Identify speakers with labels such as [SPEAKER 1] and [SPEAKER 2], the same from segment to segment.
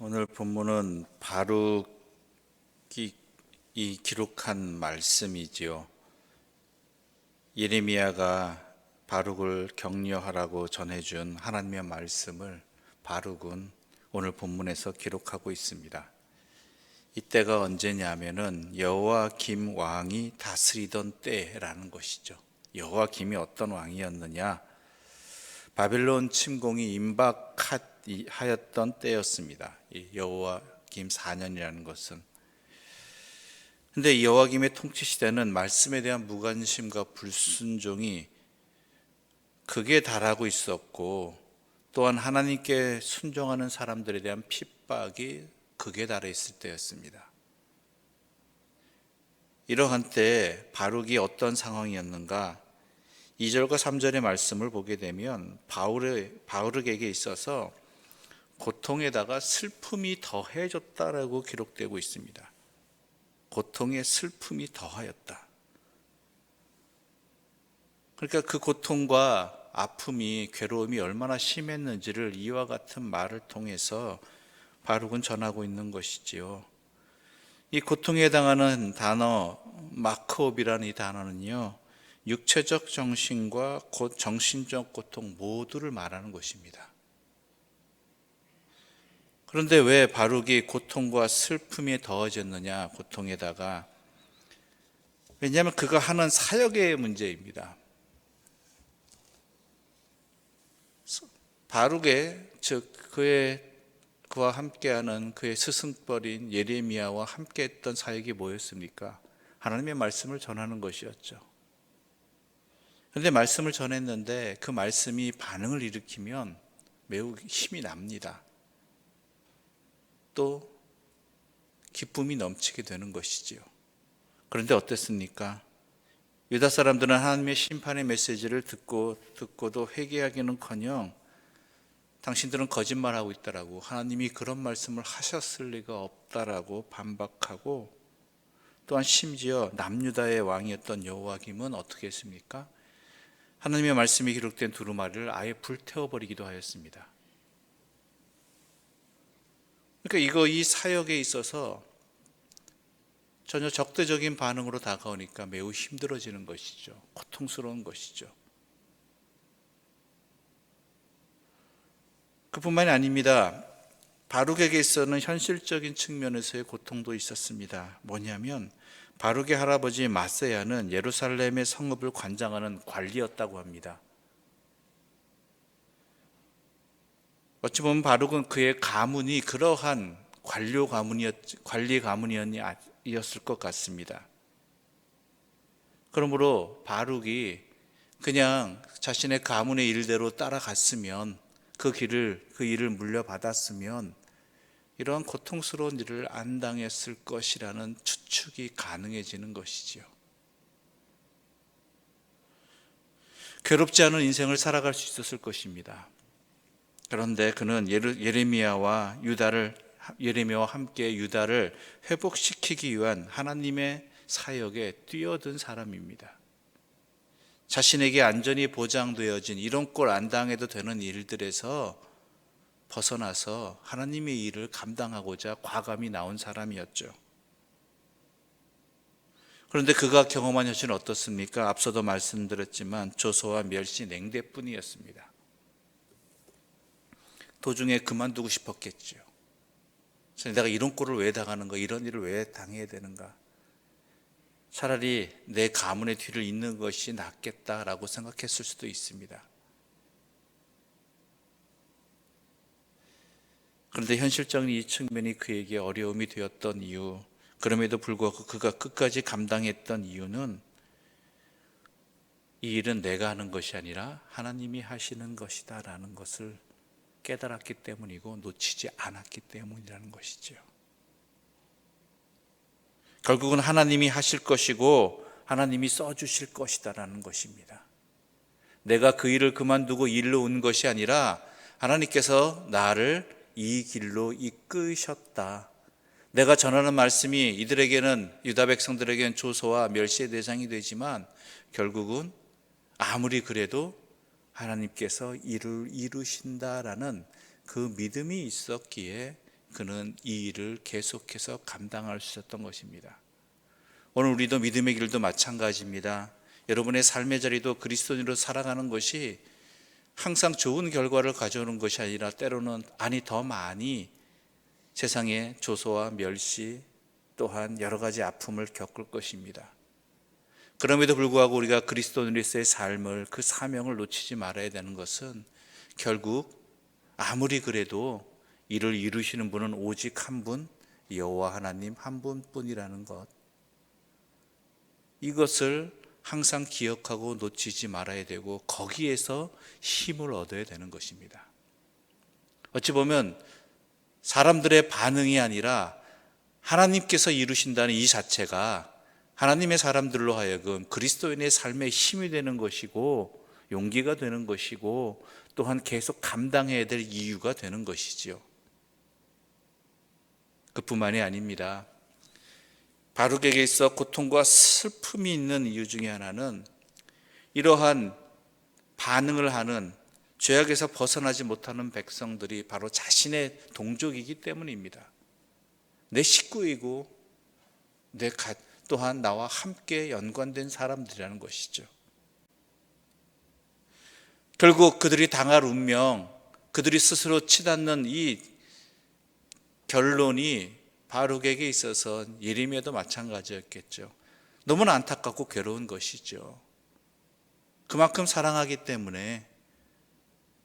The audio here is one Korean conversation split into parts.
[SPEAKER 1] 오늘 본문은 바룩이 기록한 말씀이지요. 예레미야가 바룩을 격려하라고 전해준 하나님의 말씀을 바룩은 오늘 본문에서 기록하고 있습니다. 이때가 언제냐면은 여호야김 왕이 다스리던 때라는 것이죠. 여호야김이 어떤 왕이었느냐? 바벨론 침공이 임박하였던 때였습니다. 이 여호야김 4년이라는 것은. 근데 이 여호야김의 통치 시대는 말씀에 대한 무관심과 불순종이 극에 달하고 있었고, 또한 하나님께 순종하는 사람들에 대한 핍박이 극에 달해 있을 때였습니다. 이러한 때에 바룩이 어떤 상황이었는가? 2절과 3절의 말씀을 보게 되면 바룩에게 있어서 고통에다가 슬픔이 더해졌다라고 기록되고 있습니다. 고통에 슬픔이 더하였다. 그러니까 그 고통과 아픔이, 괴로움이 얼마나 심했는지를 이와 같은 말을 통해서 바룩은 전하고 있는 것이지요. 이 고통에 해당하는 단어 마크옵이라는 이 단어는요, 육체적 정신과 정신적 고통 모두를 말하는 것입니다. 그런데 왜 바룩이 고통과 슬픔이 더해졌느냐? 고통에다가. 왜냐하면 그가 하는 사역의 문제입니다. 바룩의, 즉 그와 함께하는 그의 스승뻘인 예레미야와 함께했던 사역이 뭐였습니까? 하나님의 말씀을 전하는 것이었죠. 그런데 말씀을 전했는데 그 말씀이 반응을 일으키면 매우 힘이 납니다. 또 기쁨이 넘치게 되는 것이지요. 그런데 어땠습니까? 유다 사람들은 하나님의 심판의 메시지를 듣고도 회개하기는커녕 당신들은 거짓말하고 있다라고, 하나님이 그런 말씀을 하셨을 리가 없다라고 반박하고, 또한 심지어 남유다의 왕이었던 여호야김은 어떻게 했습니까? 하나님의 말씀이 기록된 두루마리를 아예 불태워버리기도 하였습니다. 그러니까 이 사역에 있어서 전혀 적대적인 반응으로 다가오니까 매우 힘들어지는 것이죠. 고통스러운 것이죠. 그뿐만이 아닙니다. 바룩에게 있어서는 현실적인 측면에서의 고통도 있었습니다. 뭐냐면 바룩의 할아버지 마세야는 예루살렘의 성읍을 관장하는 관리였다고 합니다. 어찌 보면 바룩은 그의 가문이 그러한 관리 가문이었을 것 같습니다. 그러므로 바룩이 그냥 자신의 가문의 일대로 따라갔으면, 그 일을 물려받았으면 이러한 고통스러운 일을 안 당했을 것이라는 추측이 가능해지는 것이지요. 괴롭지 않은 인생을 살아갈 수 있었을 것입니다. 그런데 그는 예레미야와 함께 유다를 회복시키기 위한 하나님의 사역에 뛰어든 사람입니다. 자신에게 안전이 보장되어진, 이런 꼴 안 당해도 되는 일들에서 벗어나서 하나님의 일을 감당하고자 과감히 나온 사람이었죠. 그런데 그가 경험한 현실은 어떻습니까? 앞서도 말씀드렸지만 조소와 멸시, 냉대뿐이었습니다. 도중에 그만두고 싶었겠죠. 내가 이런 꼴을 왜 당하는가? 이런 일을 왜 당해야 되는가? 차라리 내 가문의 뒤를 잇는 것이 낫겠다라고 생각했을 수도 있습니다. 그런데 현실적인 이 측면이 그에게 어려움이 되었던 이유, 그럼에도 불구하고 그가 끝까지 감당했던 이유는 이 일은 내가 하는 것이 아니라 하나님이 하시는 것이다 라는 것을 깨달았기 때문이고 놓치지 않았기 때문이라는 것이죠. 결국은 하나님이 하실 것이고 하나님이 써주실 것이다라는 것입니다. 내가 그 일을 그만두고 일로 온 것이 아니라 하나님께서 나를 이 길로 이끄셨다. 내가 전하는 말씀이 이들에게는, 유다 백성들에게는 조소와 멸시의 대상이 되지만 결국은 아무리 그래도 하나님께서 일을 이루신다라는 그 믿음이 있었기에 그는 이 일을 계속해서 감당할 수 있었던 것입니다. 오늘 우리도 믿음의 길도 마찬가지입니다. 여러분의 삶의 자리도 그리스도인으로 살아가는 것이 항상 좋은 결과를 가져오는 것이 아니라 때로는 더 많이 세상의 조소와 멸시 또한 여러 가지 아픔을 겪을 것입니다. 그럼에도 불구하고 우리가 그리스도인으로서의 삶을, 그 사명을 놓치지 말아야 되는 것은 결국 아무리 그래도 이를 이루시는 분은 오직 한 분, 여호와 하나님 한 분뿐이라는 것, 이것을 항상 기억하고 놓치지 말아야 되고 거기에서 힘을 얻어야 되는 것입니다. 어찌 보면 사람들의 반응이 아니라 하나님께서 이루신다는 이 자체가 하나님의 사람들로 하여금 그리스도인의 삶에 힘이 되는 것이고 용기가 되는 것이고 또한 계속 감당해야 될 이유가 되는 것이지요. 그뿐만이 아닙니다. 바룩에게 있어 고통과 슬픔이 있는 이유 중에 하나는 이러한 반응을 하는 죄악에서 벗어나지 못하는 백성들이 바로 자신의 동족이기 때문입니다. 내 식구이고 또한 나와 함께 연관된 사람들이라는 것이죠. 결국 그들이 당할 운명, 그들이 스스로 치닫는 이 결론이 바룩에게 있어서 예레미야도 마찬가지였겠죠. 너무나 안타깝고 괴로운 것이죠. 그만큼 사랑하기 때문에,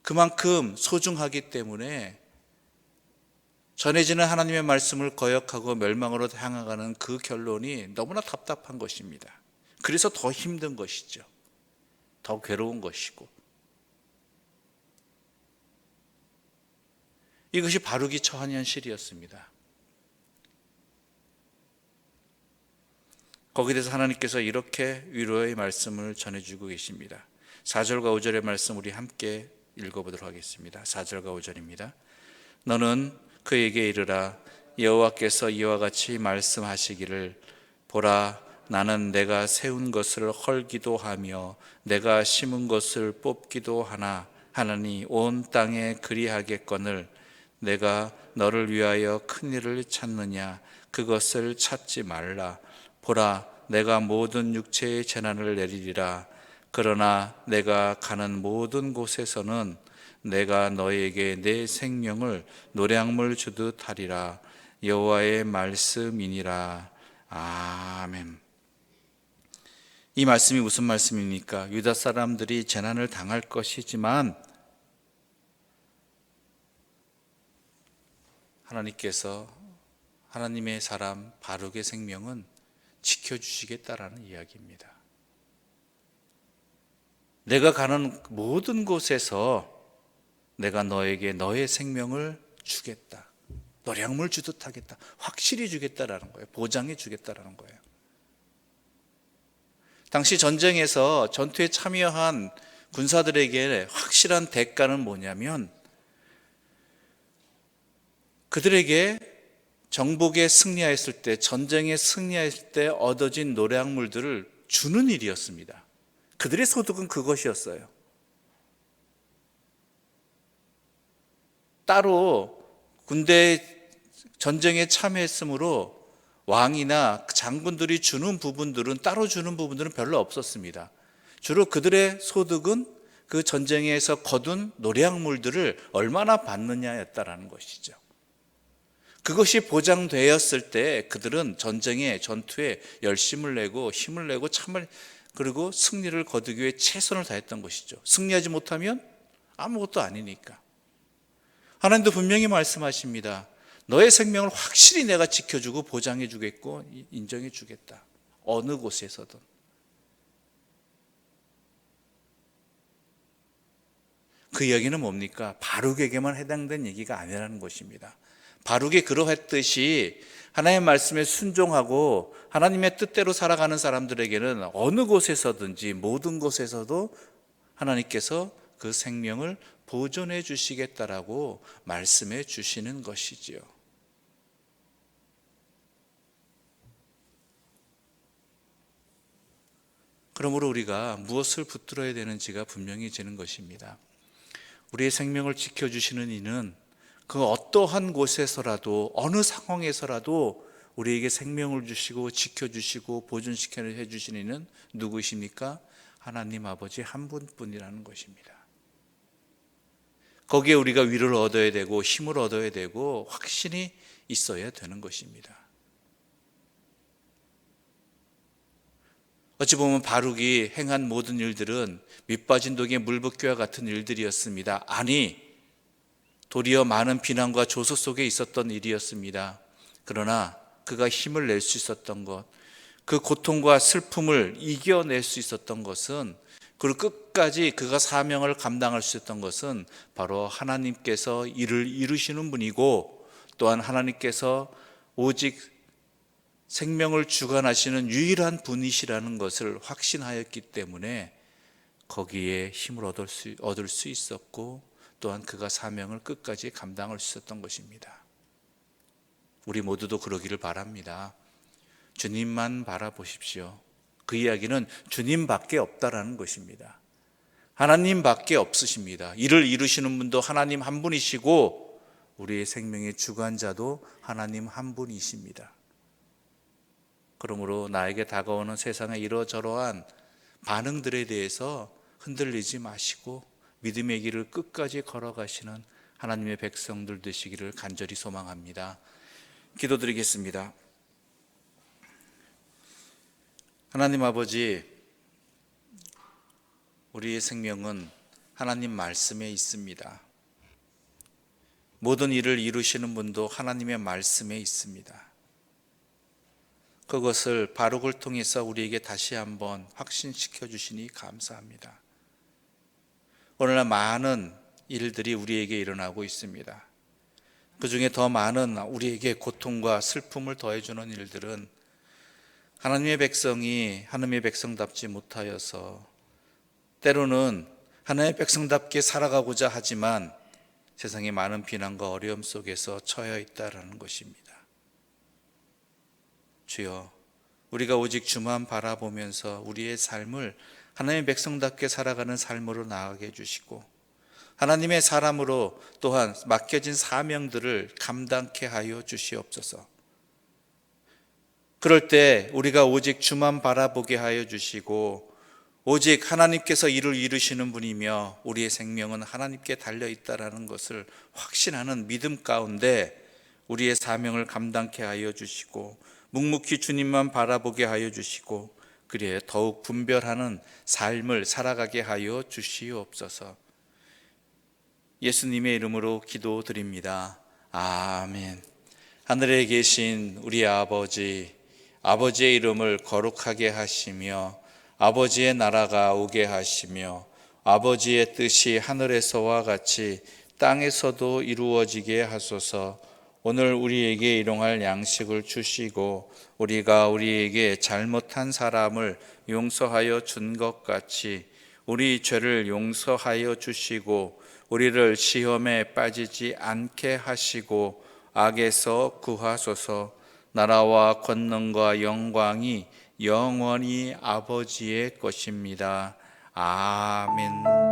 [SPEAKER 1] 그만큼 소중하기 때문에 전해지는 하나님의 말씀을 거역하고 멸망으로 향하는 그 결론이 너무나 답답한 것입니다. 그래서 더 힘든 것이죠. 더 괴로운 것이고. 이것이 바룩이 처한 현실이었습니다. 거기에 대해서 하나님께서 이렇게 위로의 말씀을 전해주고 계십니다. 4절과 5절의 말씀 우리 함께 읽어보도록 하겠습니다. 4절과 5절입니다. 너는 그에게 이르라. 여호와께서 이와 같이 말씀하시기를 보라, 나는 내가 세운 것을 헐기도 하며 내가 심은 것을 뽑기도 하나니 온 땅에 그리하겠거늘 내가 너를 위하여 큰 일을 찾느냐? 그것을 찾지 말라. 보라, 내가 모든 육체의 재난을 내리리라. 그러나 내가 가는 모든 곳에서는 내가 너에게 내 생명을 노량물 주듯 하리라. 여호와의 말씀이니라. 아멘. 이 말씀이 무슨 말씀입니까? 유다 사람들이 재난을 당할 것이지만 하나님께서 하나님의 사람 바룩의 생명은 지켜주시겠다라는 이야기입니다. 내가 가는 모든 곳에서 내가 너에게 너의 생명을 주겠다. 노량물 주듯 하겠다. 확실히 주겠다라는 거예요. 보장해 주겠다라는 거예요. 당시 전쟁에서 전투에 참여한 군사들에게 확실한 대가는 뭐냐면 그들에게 정복에 승리하였을 때, 전쟁에 승리하였을 때 얻어진 노량물들을 주는 일이었습니다. 그들의 소득은 그것이었어요. 따로 군대 전쟁에 참여했으므로 왕이나 장군들이 주는 부분들은 따로 주는 부분들은 별로 없었습니다. 주로 그들의 소득은 그 전쟁에서 거둔 노량물들을 얼마나 받느냐였다라는 것이죠. 그것이 보장되었을 때 그들은 전투에 열심을 내고 힘을 내고 그리고 승리를 거두기 위해 최선을 다했던 것이죠. 승리하지 못하면 아무것도 아니니까. 하나님도 분명히 말씀하십니다. 너의 생명을 확실히 내가 지켜주고 보장해 주겠고 인정해 주겠다. 어느 곳에서든. 그 이야기는 뭡니까? 바룩에게만 해당된 얘기가 아니라는 것입니다. 바룩이 그러했듯이 하나님의 말씀에 순종하고 하나님의 뜻대로 살아가는 사람들에게는 어느 곳에서든지 모든 곳에서도 하나님께서 그 생명을 보존해 주시겠다라고 말씀해 주시는 것이지요. 그러므로 우리가 무엇을 붙들어야 되는지가 분명해지는 것입니다. 우리의 생명을 지켜주시는 이는 그 어떠한 곳에서라도 어느 상황에서라도 우리에게 생명을 주시고 지켜주시고 보존시켜 주시는 이는 누구십니까? 하나님 아버지 한 분뿐이라는 것입니다. 거기에 우리가 위를 얻어야 되고 힘을 얻어야 되고 확신이 있어야 되는 것입니다. 어찌 보면 바룩이 행한 모든 일들은 밑빠진 독에 물 붓기와 같은 일들이었습니다. 아니, 도리어 많은 비난과 조소 속에 있었던 일이었습니다. 그러나 그가 힘을 낼 수 있었던 것, 그 고통과 슬픔을 이겨낼 수 있었던 것은, 그리고 끝까지 그가 사명을 감당할 수 있었던 것은 바로 하나님께서 일을 이루시는 분이고, 또한 하나님께서 오직 생명을 주관하시는 유일한 분이시라는 것을 확신하였기 때문에 거기에 힘을 얻을 수 있었고, 또한 그가 사명을 끝까지 감당할 수 있었던 것입니다. 우리 모두도 그러기를 바랍니다. 주님만 바라보십시오. 그 이야기는 주님밖에 없다라는 것입니다. 하나님밖에 없으십니다. 이를 이루시는 분도 하나님 한 분이시고 우리의 생명의 주관자도 하나님 한 분이십니다. 그러므로 나에게 다가오는 세상의 이러저러한 반응들에 대해서 흔들리지 마시고 믿음의 길을 끝까지 걸어가시는 하나님의 백성들 되시기를 간절히 소망합니다. 기도드리겠습니다. 하나님 아버지, 우리의 생명은 하나님 말씀에 있습니다. 모든 일을 이루시는 분도 하나님의 말씀에 있습니다. 그것을 바룩을 통해서 우리에게 다시 한번 확신시켜 주시니 감사합니다. 오늘날 많은 일들이 우리에게 일어나고 있습니다. 그 중에 더 많은 우리에게 고통과 슬픔을 더해주는 일들은 하나님의 백성이 하나님의 백성답지 못하여서 때로는 하나님의 백성답게 살아가고자 하지만 세상의 많은 비난과 어려움 속에서 처해 있다라는 것입니다. 주여, 우리가 오직 주만 바라보면서 우리의 삶을 하나님의 백성답게 살아가는 삶으로 나아가게 해주시고 하나님의 사람으로 또한 맡겨진 사명들을 감당케 하여 주시옵소서. 그럴 때 우리가 오직 주만 바라보게 하여 주시고 오직 하나님께서 일을 이루시는 분이며 우리의 생명은 하나님께 달려있다라는 것을 확신하는 믿음 가운데 우리의 사명을 감당케 하여 주시고 묵묵히 주님만 바라보게 하여 주시고 그리하여 더욱 분별하는 삶을 살아가게 하여 주시옵소서. 예수님의 이름으로 기도드립니다. 아멘. 하늘에 계신 우리 아버지, 아버지의 이름을 거룩하게 하시며 아버지의 나라가 오게 하시며 아버지의 뜻이 하늘에서와 같이 땅에서도 이루어지게 하소서. 오늘 우리에게 일용할 양식을 주시고 우리가 우리에게 잘못한 사람을 용서하여 준 것 같이 우리 죄를 용서하여 주시고 우리를 시험에 빠지지 않게 하시고 악에서 구하소서. 나라와 권능과 영광이 영원히 아버지의 것입니다. 아멘.